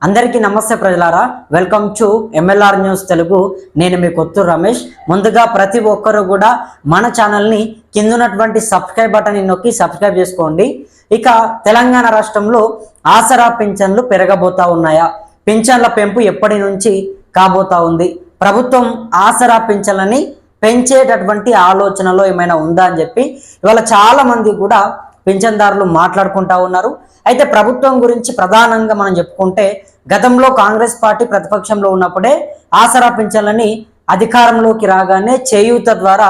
అందరికీ నమస్తే ప్రజలారా, welcome to MLR news Telugu. నేను మీ కొత్తూరు రమేష్. ముందుగా ప్రతి ఒక్కరు కూడా మన ఛానల్ని కింద ఉన్నటువంటి సబ్స్క్రైబ్ బటన్ నొక్కి సబ్స్క్రైబ్ చేసుకోండి. ఇక తెలంగాణ రాష్ట్రంలో ఆసరా పింఛన్లు పెరగబోతా ఉన్నాయా? పింఛన్ల పెంపు ఎప్పటి నుంచి కాబోతా ఉంది? ప్రభుత్వం ఆసరా పింఛన్లని పెంచేటటువంటి ఆలోచనలో ఏమైనా ఉందా అని చెప్పి ఇవాళ చాలా మంది కూడా పింఛన్దారులు మాట్లాడుకుంటా ఉన్నారు. అయితే ప్రభుత్వం గురించి ప్రధానంగా మనం చెప్పుకుంటే, గతంలో కాంగ్రెస్ పార్టీ ప్రతిపక్షంలో ఉన్నప్పుడే ఆసరా పింఛన్లని అధికారంలోకి రాగానే చేయూత ద్వారా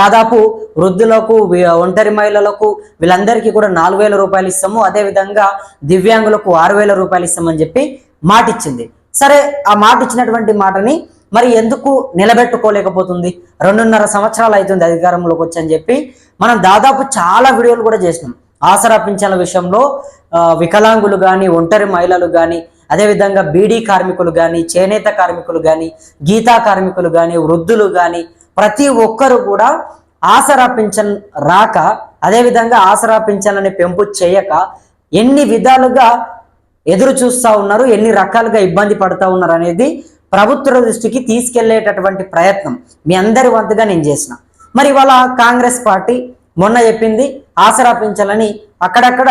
దాదాపు వృద్ధులకు, ఒంటరి మహిళలకు, వీళ్ళందరికీ కూడా 4,000 రూపాయలు ఇస్తాము, అదేవిధంగా దివ్యాంగులకు 6,000 రూపాయలు ఇస్తామని చెప్పి మాటిచ్చింది. సరే, ఆ మాట ఇచ్చినటువంటి మాటని మరి ఎందుకు నిలబెట్టుకోలేకపోతుంది? 2.5 సంవత్సరాలు అవుతుంది అధికారంలోకి వచ్చి అని చెప్పి మనం దాదాపు చాలా వీడియోలు కూడా చేసినాం. ఆసరా పింఛన్ల విషయంలో వికలాంగులు కానీ, ఒంటరి మహిళలు కానీ, అదేవిధంగా బీడీ కార్మికులు కానీ, చేనేత కార్మికులు కానీ, గీతా కార్మికులు కానీ, వృద్ధులు కానీ, ప్రతి ఒక్కరు కూడా ఆసరా పింఛన్ రాక, అదేవిధంగా ఆసరా పింఛన్లని పెంపు చేయక ఎన్ని విధాలుగా ఎదురు చూస్తూ ఉన్నారు, ఎన్ని రకాలుగా ఇబ్బంది పడుతూ ఉన్నారు అనేది ప్రభుత్వ దృష్టికి తీసుకెళ్లేటటువంటి ప్రయత్నం మీ అందరి వంతుగా నేను చేసిన. మరి ఇవాళ కాంగ్రెస్ పార్టీ మొన్న చెప్పింది ఆసరా పింఛన్లని అక్కడక్కడ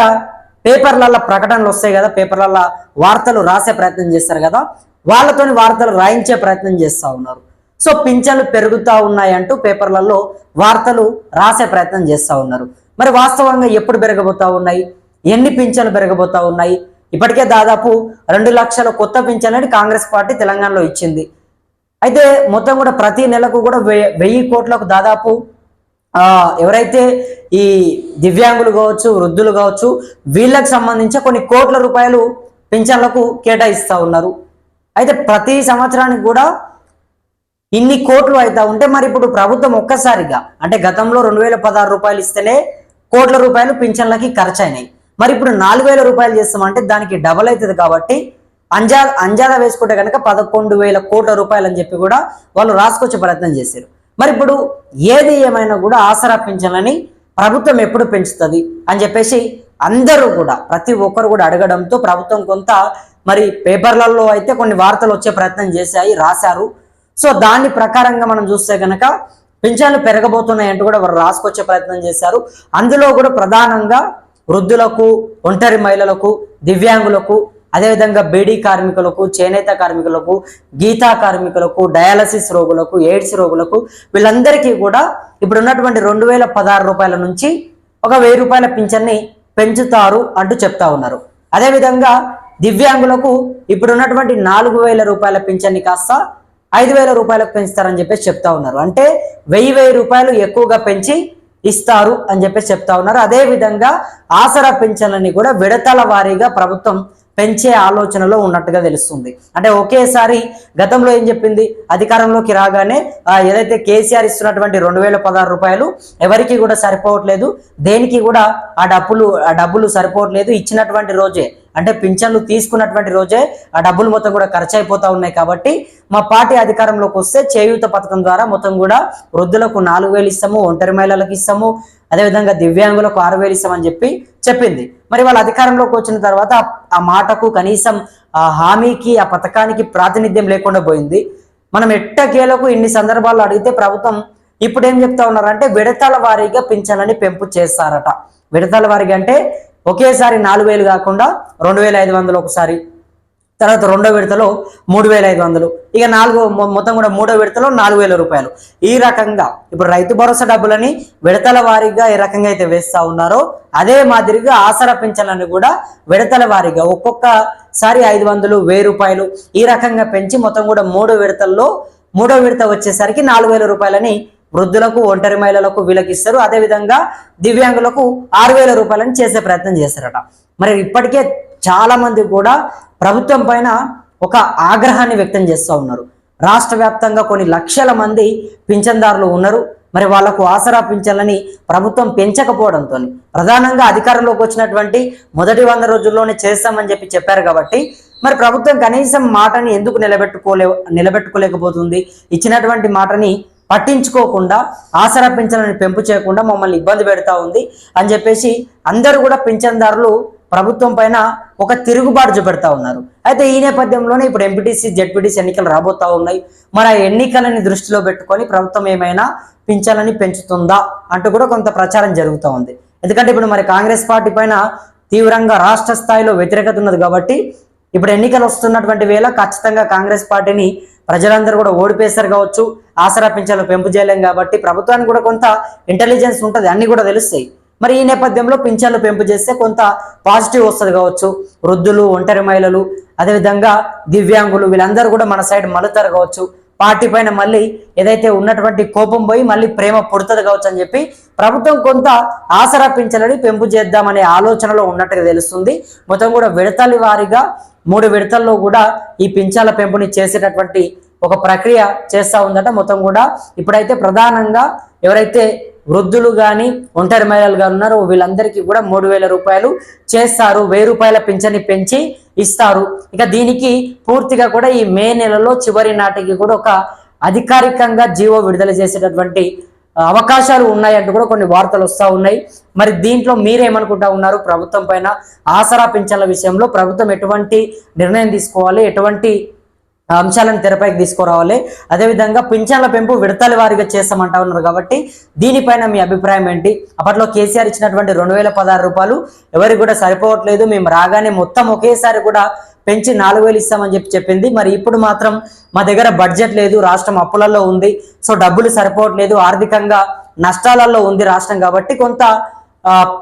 పేపర్లలో ప్రకటనలు వస్తాయి కదా, పేపర్లలో వార్తలు రాసే ప్రయత్నం చేస్తారు కదా, వాళ్ళతోని వార్తలు రాయించే ప్రయత్నం చేస్తూ ఉన్నారు. సో పింఛన్లు పెరుగుతూ ఉన్నాయంటూ పేపర్లలో వార్తలు రాసే ప్రయత్నం చేస్తూ ఉన్నారు. మరి వాస్తవంగా ఎప్పుడు పెరగబోతా ఉన్నాయి? ఎన్ని పింఛన్లు పెరగబోతా ఉన్నాయి? ఇప్పటికే దాదాపు 2 లక్షల కొత్త పింఛన్లని కాంగ్రెస్ పార్టీ తెలంగాణలో ఇచ్చింది. అయితే మొత్తం కూడా ప్రతి నెలకు కూడా 1000 కోట్లకు దాదాపు ఎవరైతే ఈ దివ్యాంగులు కావచ్చు, వృద్ధులు కావచ్చు, వీళ్ళకి సంబంధించి కొన్ని కోట్ల రూపాయలు పింఛన్లకు కేటాయిస్తూ ఉన్నారు. అయితే ప్రతి సంవత్సరానికి కూడా ఇన్ని కోట్లు అవుతా ఉంటే మరి ఇప్పుడు ప్రభుత్వం ఒక్కసారిగా, అంటే గతంలో 2016 రూపాయలు ఇస్తేనే కోట్ల రూపాయలు పింఛన్లకి ఖర్చు అయినాయి. మరి ఇప్పుడు 4,000 రూపాయలు చేస్తామంటే దానికి డబల్ అవుతుంది. కాబట్టి అంజాదా వేసుకుంటే కనుక 11,000 కోట్ల రూపాయలు అని చెప్పి కూడా వాళ్ళు రాసుకొచ్చే ప్రయత్నం చేశారు. మరి ఇప్పుడు ఏది ఏమైనా కూడా ఆసరా పింఛన్లని ప్రభుత్వం ఎప్పుడు పెంచుతుంది అని చెప్పేసి అందరూ కూడా, ప్రతి ఒక్కరు కూడా అడగడంతో ప్రభుత్వం కొంత మరి పేపర్లలో అయితే కొన్ని వార్తలు వచ్చే ప్రయత్నం చేశాయి, రాశారు. సో దాని ప్రకారంగా మనం చూస్తే కనుక పింఛన్లు పెరగబోతున్నాయంటూ కూడా వారు రాసుకొచ్చే ప్రయత్నం చేశారు. అందులో కూడా ప్రధానంగా వృద్ధులకు, ఒంటరి మహిళలకు, దివ్యాంగులకు, అదేవిధంగా బీడీ కార్మికులకు, చేనేత కార్మికులకు, గీతా కార్మికులకు, డయాలసిస్ రోగులకు, ఎయిడ్స్ రోగులకు, వీళ్ళందరికీ కూడా ఇప్పుడు ఉన్నటువంటి 2016 రూపాయల నుంచి ఒక 1000 రూపాయల పింఛన్ని పెంచుతారు అంటూ చెప్తా ఉన్నారు. అదేవిధంగా దివ్యాంగులకు ఇప్పుడు ఉన్నటువంటి 4,000 రూపాయల పింఛన్ని కాస్త 5,000 రూపాయలకు పెంచుతారని చెప్పేసి చెప్తా ఉన్నారు. అంటే 1000 రూపాయలు ఎక్కువగా పెంచి ఇస్తారు అని చెప్పేసి చెప్తా ఉన్నారు. అదేవిధంగా ఆసరా పింఛన్లని కూడా విడతల వారీగా ప్రభుత్వం పెంచే ఆలోచనలో ఉన్నట్టుగా తెలుస్తుంది. అంటే ఒకేసారి గతంలో ఏం చెప్పింది, అధికారంలోకి రాగానే ఏదైతే కేసీఆర్ ఇస్తున్నటువంటి 2016 రూపాయలు ఎవరికి కూడా సరిపోవట్లేదు, దేనికి కూడా ఆ డబ్బులు సరిపోవట్లేదు, ఇచ్చినటువంటి రోజే అంటే పింఛన్లు తీసుకున్నటువంటి రోజే ఆ డబ్బులు మొత్తం కూడా ఖర్చు అయిపోతా ఉన్నాయి. కాబట్టి మా పార్టీ అధికారంలోకి వస్తే చేయూత పథకం ద్వారా మొత్తం కూడా వృద్ధులకు 4,000 ఇస్తాము, ఒంటరి మహిళలకు ఇస్తాము, అదేవిధంగా దివ్యాంగులకు 6,000 ఇస్తామని చెప్పి చెప్పింది. మరి వాళ్ళ అధికారంలోకి వచ్చిన తర్వాత ఆ మాటకు, కనీసం ఆ హామీకి, ఆ పథకానికి ప్రాతినిధ్యం లేకుండా పోయింది. మనం ఎట్టకేలకు ఇన్ని సందర్భాల్లో అడిగితే ప్రభుత్వం ఇప్పుడు ఏం చెప్తా ఉన్నారంటే విడతల వారీగా పింఛన్లని పెంపు చేస్తారట. విడతల వారీగా అంటే ఒకేసారి 4,000 కాకుండా 2,500 ఒకసారి, తర్వాత 2వ విడతలో 3,500, ఇక మొత్తం కూడా 3వ విడతలో 4,000 రూపాయలు. ఈ రకంగా ఇప్పుడు రైతు భరోసా డబ్బులని విడతల వారీగా ఏ రకంగా అయితే వేస్తా ఉన్నారో అదే మాదిరిగా ఆసరా పింఛన్లని కూడా విడతల వారీగా ఒక్కొక్కసారి 500, 1,000 రూపాయలు ఈ రకంగా పెంచి మొత్తం కూడా 3 విడతల్లో 3వ విడత వచ్చేసరికి 4,000 రూపాయలని వృద్ధులకు, ఒంటరి మహిళలకు వీళ్ళకి ఇస్తారు. అదేవిధంగా దివ్యాంగులకు 6,000 రూపాయలని చేసే ప్రయత్నం చేస్తారట. మరి ఇప్పటికే చాలా మంది కూడా ప్రభుత్వం పైన ఒక ఆగ్రహాన్ని వ్యక్తం చేస్తూ ఉన్నారు. రాష్ట్ర వ్యాప్తంగా కొన్ని లక్షల మంది పింఛన్దారులు ఉన్నారు. మరి వాళ్లకు ఆసరా పింఛన్లని ప్రభుత్వం పెంచకపోవడంతో, ప్రధానంగా అధికారంలోకి వచ్చినటువంటి మొదటి 100 రోజుల్లోనే చేస్తామని చెప్పారు. కాబట్టి మరి ప్రభుత్వం కనీసం మాటని ఎందుకు నిలబెట్టుకోలేకపోతుంది? ఇచ్చినటువంటి మాటని పట్టించుకోకుండా ఆసరా పింఛన్లని పెంపు చేయకుండా మమ్మల్ని ఇబ్బంది పెడతా ఉంది అని చెప్పేసి అందరూ కూడా పింఛన్దారులు ప్రభుత్వం పైన ఒక తిరుగుబాటు చూపెడతా ఉన్నారు. అయితే ఈ నేపథ్యంలోనే ఇప్పుడు ఎంపీటీసీ జెడ్పీటీసీ ఎన్నికలు రాబోతా ఉన్నాయి. మరి ఆ ఎన్నికలని దృష్టిలో పెట్టుకొని ప్రభుత్వం ఏమైనా పింఛన్లని పెంచుతుందా అంటూ కూడా కొంత ప్రచారం జరుగుతూ ఉంది. ఎందుకంటే ఇప్పుడు మరి కాంగ్రెస్ పార్టీ పైన తీవ్రంగా రాష్ట్ర స్థాయిలో వ్యతిరేకత ఉన్నది కాబట్టి ఇప్పుడు ఎన్నికలు వస్తున్నటువంటి వేళ ఖచ్చితంగా కాంగ్రెస్ పార్టీని ప్రజలందరూ కూడా ఓడిపేశారు కావచ్చు, ఆసరా పింఛన్లు పెంపు చేయలేం కాబట్టి ప్రభుత్వానికి కూడా కొంత ఇంటెలిజెన్స్ ఉంటుంది, అన్ని కూడా తెలుస్తాయి. మరి ఈ నేపథ్యంలో పింఛన్లు పెంపు చేస్తే కొంత పాజిటివ్ వస్తుంది కావచ్చు. వృద్ధులు, ఒంటరి మహిళలు, అదేవిధంగా దివ్యాంగులు వీళ్ళందరూ కూడా మన సైడ్ మలుతారు కావచ్చు. పార్టీ పైన మళ్ళీ ఏదైతే ఉన్నటువంటి కోపం పోయి మళ్ళీ ప్రేమ పుడుతుంది కావచ్చు అని చెప్పి ప్రభుత్వం కొంత ఆసరా పింఛన్లని పెంపు చేద్దామనే ఆలోచనలో ఉన్నట్టుగా తెలుస్తుంది. మొత్తం కూడా విడతల వారీగా 3 విడతల్లో కూడా ఈ పింఛన్ల పెంపుని చేసేటటువంటి ఒక ప్రక్రియ చేస్తూ ఉందట. మొత్తం కూడా ఇప్పుడైతే ప్రధానంగా ఎవరైతే వృద్ధులు కానీ ఒంటరి మహిళలు కానీ ఉన్నారో వీళ్ళందరికీ కూడా 3,000 రూపాయలు చేస్తారు, 1,000 రూపాయల పింఛన్ని పెంచి ఇస్తారు. ఇక దీనికి పూర్తిగా కూడా ఈ మే నెలలో చివరి నాటికి కూడా ఒక అధికారికంగా జీవో విడుదల చేసేటటువంటి అవకాశాలు ఉన్నాయంటూ కూడా కొన్ని వార్తలు వస్తూ ఉన్నాయి. మరి దీంట్లో మీరేమనుకుంటా ఉన్నారు? ప్రభుత్వం పైన ఆసరా పింఛన్ల విషయంలో ప్రభుత్వం ఎటువంటి నిర్ణయం తీసుకోవాలి, ఎటువంటి అంశాలను తెరపైకి తీసుకురావాలి, అదేవిధంగా పింఛన్ల పెంపు విడతల వారీగా చేస్తామంటా ఉన్నారు కాబట్టి దీనిపైన మీ అభిప్రాయం ఏంటి? అప్పట్లో కేసీఆర్ ఇచ్చినటువంటి 2,016 రూపాయలు ఎవరికి కూడా సరిపోవట్లేదు, మేము రాగానే మొత్తం ఒకేసారి కూడా పెంచి 4,000 ఇస్తామని చెప్పింది. మరి ఇప్పుడు మాత్రం మా దగ్గర బడ్జెట్ లేదు, రాష్ట్రం అప్పులలో ఉంది, సో డబ్బులు సరిపోవట్లేదు, ఆర్థికంగా నష్టాలలో ఉంది రాష్ట్రం కాబట్టి కొంత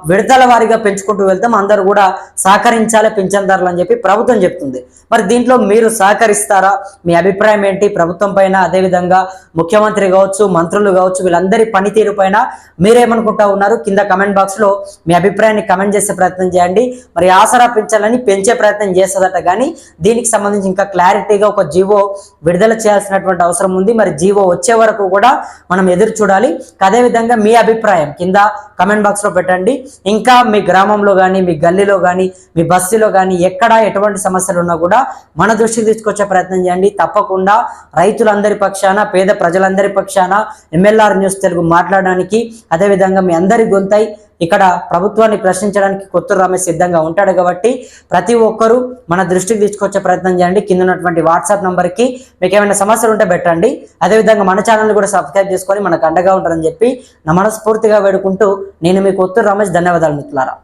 విడతల వారీగా పెంచుకుంటూ వెళ్తాం, అందరూ కూడా సహకరించాలి పింఛన్దారులు అని చెప్పి ప్రభుత్వం చెప్తుంది. మరి దీంట్లో మీరు సహకరిస్తారా? మీ అభిప్రాయం ఏంటి ప్రభుత్వం పైన? అదేవిధంగా ముఖ్యమంత్రి కావచ్చు, మంత్రులు కావచ్చు, వీళ్ళందరి పనితీరు పైన మీరేమనుకుంటా ఉన్నారు? కింద కమెంట్ బాక్స్లో మీ అభిప్రాయాన్ని కమెంట్ చేసే ప్రయత్నం చేయండి. మరి ఆసరా పింఛన్లని పెంచే ప్రయత్నం చేస్తుందట, కానీ దీనికి సంబంధించి ఇంకా క్లారిటీగా ఒక జీవో విడుదల చేయాల్సినటువంటి అవసరం ఉంది. మరి జీవో వచ్చే వరకు కూడా మనం ఎదురు చూడాలి. అదేవిధంగా మీ అభిప్రాయం కింద కమెంట్ బాక్స్లో పెట్టండి. ఇంకా మీ గ్రామంలో కానీ, మీ గల్లీలో కానీ, మీ బస్తీలో కానీ ఎక్కడ ఎటువంటి సమస్యలు ఉన్నా కూడా మన దృష్టికి తీసుకొచ్చే ప్రయత్నం చేయండి. తప్పకుండా రైతులందరి పక్షాన, పేద ప్రజలందరి పక్షాన MLR న్యూస్ తెలుగు మాట్లాడడానికి, అదేవిధంగా మీ అందరి గొంతై ఇక్కడ ప్రభుత్వాన్ని ప్రశ్నించడానికి కొత్తూరు రమేష్ సిద్ధంగా ఉంటాడు కాబట్టి ప్రతి ఒక్కరూ మన దృష్టికి తీసుకొచ్చే ప్రయత్నం చేయండి. కింద ఉన్నటువంటి వాట్సాప్ నంబర్కి మీకు ఏమైనా సమస్యలు ఉంటే పెట్టండి. అదేవిధంగా మన ఛానల్ని కూడా సబ్స్క్రైబ్ చేసుకొని మనకు అండగా ఉంటారని చెప్పి నా మనస్ఫూర్తిగా వేడుకుంటూ నేను మీ కొత్తూరు రమేష్. ధన్యవాదాలు మిత్రులారా.